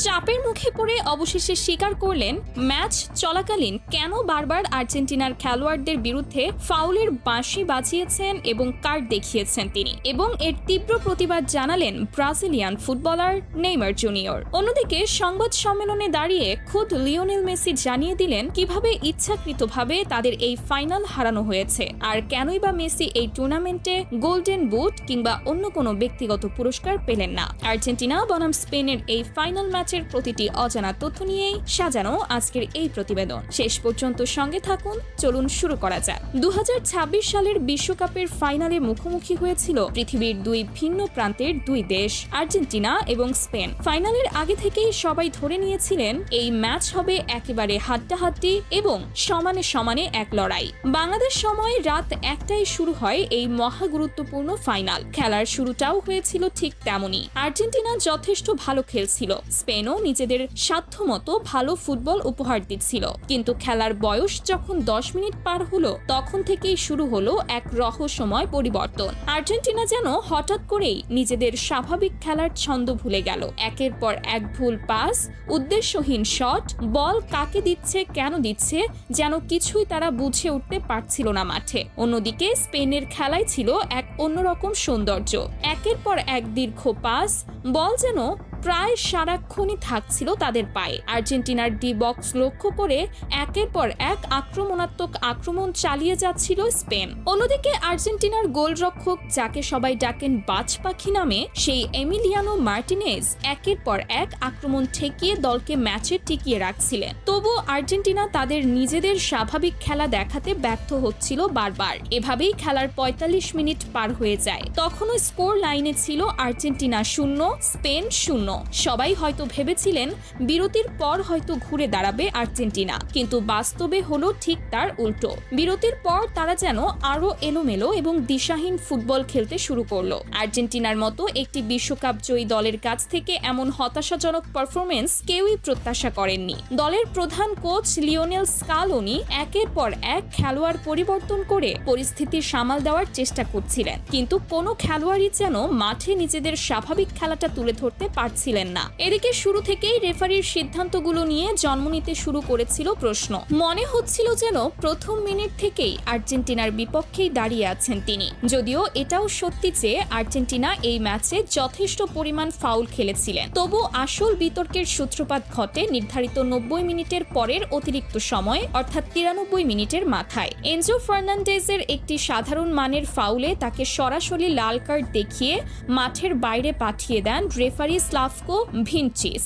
চাপের মুখে পড়ে অবশেষে স্বীকার করলেন ম্যাচ চলাকালীন কেন বারবার আর্জেন্টিনার খেলোয়াড়দের বিরুদ্ধে ফাউলের বাঁশি বাজিয়েছেন এবং কার্ড দেখিয়েছেন তিনি, এবং এর তীব্র প্রতিবাদ জানালেন ব্রাজিলিয়ান ফুটবলার নেইমার জুনিয়র। অন্যদিকে সংবাদ সম্মেলনে দাঁড়িয়ে খোদ লিওনেল মেসি জানিয়ে দিলেন কিভাবে ইচ্ছাকৃতভাবে তাদের এই ফাইনাল হারানো হয়েছে, আর কেনই বা মেসি এই টুর্নামেন্টে গোল্ডেন বুট কিংবা অন্য কোনো ব্যক্তিগত পুরস্কার পেলেন না। আর্জেন্টিনা বনাম স্পেনের এই ফাইনাল ম্যাচের প্রতিটি অজানা তথ্য নিয়েই সাজানো আজকের এই প্রতিবেদন। শেষ পর্যন্ত সঙ্গে থাকুন, চলুন শুরু করা যাক। 2026 সালের বিশ্বকাপের ফাইনালে মুখোমুখি হয়েছিল পৃথিবীর দুই ভিন্ন প্রান্তের দুই দেশ, আর্জেন্টিনা এবং স্পেন। ফাইনালের আগে থেকেই সবাই ধরে নিয়েছিলেন এই ম্যাচ হবে একেবারে হাড্ডাহাড্ডি এবং সমানে সমানে এক লড়াই। বাংলাদেশ সময় রাত 1টায় শুরু হয় এই মহা গুরুত্বপূর্ণ ফাইনাল। খেলার শুরুটাও হয়েছিল ঠিক তেমনই। আর্জেন্টিনা যথেষ্ট ভালো খেলছিল, স্পেনও নিজেদের সাধ্যমতো ভালো ফুটবল উপহার দিচ্ছিল, কিন্তু খেলার বয়স যখন 10 মিনিট পার হলো তখন থেকেই শুরু হলো এক রহস্যময় পরিবর্তন। আর্জেন্টিনা যেন হঠাৎ করেই নিজেদের স্বাভাবিক খেলার ছন্দ ভুলে গেল। একের পর এক ভুল পাস, উদ্দেশ্যহীন শট, বল কাকে দিচ্ছে কেন দিচ্ছে যেন কিছুই তারা বুঝে উঠতে পারছিল না মাঠে। অন্যদিকে স্পেনের খেলায় ছিল এক অন্যরকম সৌন্দর্য। একের পর এক দীর্ঘ পাস, বল যেন প্রায় সারাক্ষণই থাকছিল তাদের পায়ে। আর্জেন্টিনার ডি বক্স লক্ষ্য করে একের পর এক আক্রমণাত্মক আক্রমণ চালিয়ে যাচ্ছিল স্পেন। অন্যদিকে আর্জেন্টিনার গোলরক্ষক, যাকে সবাই ডাকেন বাজ পাখি নামে, সেই এমিলিয়ানো মার্টিনেজ একের পর এক আক্রমণ ঠেকিয়ে দলকে ম্যাচে টিকিয়ে রাখছিলেন। তবু আর্জেন্টিনা তাদের নিজেদের স্বাভাবিক খেলা দেখাতে ব্যর্থ হচ্ছিল বারবার। এভাবেই খেলার 45 মিনিট পার হয়ে যায়। তখনও স্কোর লাইনে ছিল আর্জেন্টিনা 0, স্পেন 0। সবাই হয়তো ভেবেছিলেন বিরতির পর হয়তো ঘুরে দাঁড়াবে আর্জেন্টিনা, কিন্তু বাস্তবে হলো ঠিক তার উল্টো। বিরতির পর তারা যেন আরো এলোমেলো এবং দিশাহীন ফুটবল খেলতে শুরু করলো। আর্জেন্টিনার মতো একটি বিশ্বকাপ জয়ী দলের কাছ থেকে এমন হতাশাজনক পারফরমেন্স কেউই প্রত্যাশা করেননি। দলের প্রধান কোচ লিওনেল স্কালোনি একের পর এক খেলোয়াড় পরিবর্তন করে পরিস্থিতি সামাল দেওয়ার চেষ্টা করছিলেন, কিন্তু কোনো খেলোয়াড়ই যেন মাঠে নিজেদের স্বাভাবিক খেলাটা তুলে ধরতে পারছিলেন না। এদিকে শুরু থেকেই রেফারির সিদ্ধান্তগুলো নিয়ে জন্ম নিতে শুরু করেছিল প্রশ্ন। মনে হচ্ছিল যেন প্রথম মিনিট থেকেই আর্জেন্টিনার বিপক্ষেই দাঁড়িয়ে আছেন তিনি। যদিও এটাও সত্যি যে আর্জেন্টিনা এই ম্যাচে যথেষ্ট পরিমাণ ফাউল খেলেছিলেন, তবু আসল বিতর্কের সূত্রপাত ঘটে নির্ধারিত 90 মিনিটের পরের অতিরিক্ত সময়, অর্থাৎ 93 মিনিটের মাথায়। এনজো ফার্নান্ডেজের একটি সাধারণ মানের ফাউলে তাকে সরাসরি লাল কার্ড দেখিয়ে মাঠের বাইরে পাঠিয়ে দেন রেফারি স্লাভকো ভিনচিচ।